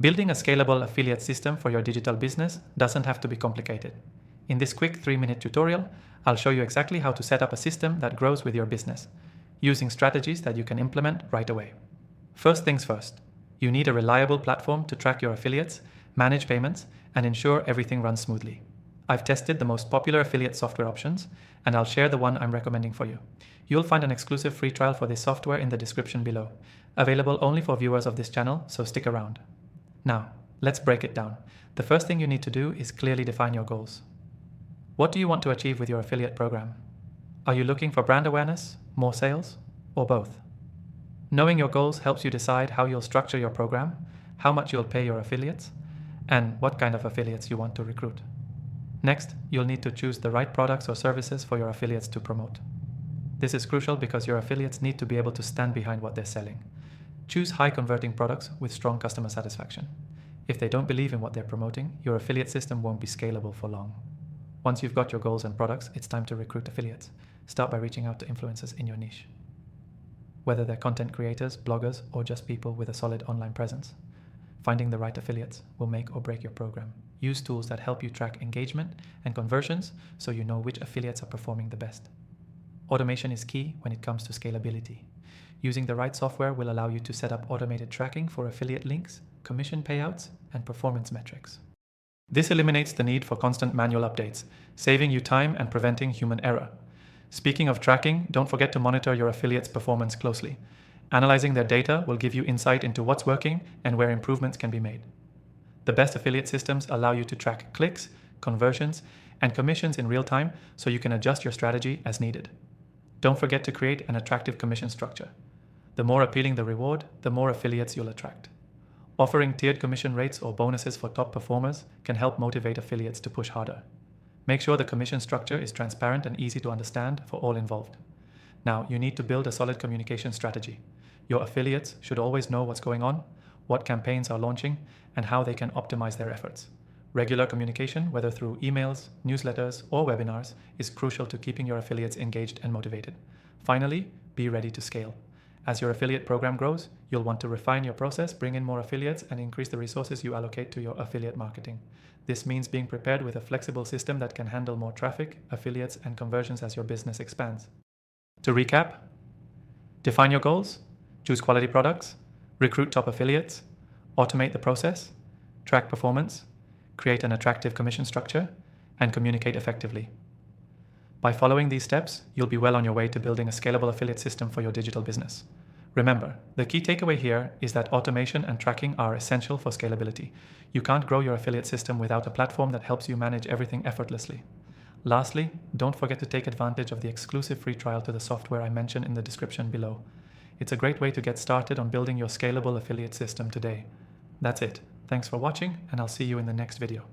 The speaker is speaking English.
Building a scalable affiliate system for your digital business doesn't have to be complicated. In this quick 3-minute tutorial, I'll show you exactly how to set up a system that grows with your business, using strategies that you can implement right away. First things first, you need a reliable platform to track your affiliates, manage payments, and ensure everything runs smoothly. I've tested the most popular affiliate software options, and I'll share the one I'm recommending for you. You'll find an exclusive free trial for this software in the description below, available only for viewers of this channel, so stick around. Now, let's break it down. The first thing you need to do is clearly define your goals. What do you want to achieve with your affiliate program? Are you looking for brand awareness, more sales, or both? Knowing your goals helps you decide how you'll structure your program, how much you'll pay your affiliates, and what kind of affiliates you want to recruit. Next, you'll need to choose the right products or services for your affiliates to promote. This is crucial because your affiliates need to be able to stand behind what they're selling. Choose high-converting products with strong customer satisfaction. If they don't believe in what they're promoting, your affiliate system won't be scalable for long. Once you've got your goals and products, it's time to recruit affiliates. Start by reaching out to influencers in your niche. Whether they're content creators, bloggers, or just people with a solid online presence, finding the right affiliates will make or break your program. Use tools that help you track engagement and conversions so you know which affiliates are performing the best. Automation is key when it comes to scalability. Using the right software will allow you to set up automated tracking for affiliate links, commission payouts, and performance metrics. This eliminates the need for constant manual updates, saving you time and preventing human error. Speaking of tracking, don't forget to monitor your affiliates' performance closely. Analyzing their data will give you insight into what's working and where improvements can be made. The best affiliate systems allow you to track clicks, conversions, and commissions in real time so you can adjust your strategy as needed. Don't forget to create an attractive commission structure. The more appealing the reward, the more affiliates you'll attract. Offering tiered commission rates or bonuses for top performers can help motivate affiliates to push harder. Make sure the commission structure is transparent and easy to understand for all involved. Now, you need to build a solid communication strategy. Your affiliates should always know what's going on, what campaigns are launching, and how they can optimize their efforts. Regular communication, whether through emails, newsletters, or webinars, is crucial to keeping your affiliates engaged and motivated. Finally, be ready to scale. As your affiliate program grows, you'll want to refine your process, bring in more affiliates, and increase the resources you allocate to your affiliate marketing. This means being prepared with a flexible system that can handle more traffic, affiliates, and conversions as your business expands. To recap, define your goals, choose quality products, recruit top affiliates, automate the process, track performance, create an attractive commission structure, and communicate effectively. By following these steps, you'll be well on your way to building a scalable affiliate system for your digital business. Remember, the key takeaway here is that automation and tracking are essential for scalability. You can't grow your affiliate system without a platform that helps you manage everything effortlessly. Lastly, don't forget to take advantage of the exclusive free trial to the software I mentioned in the description below. It's a great way to get started on building your scalable affiliate system today. That's it. Thanks for watching, and I'll see you in the next video.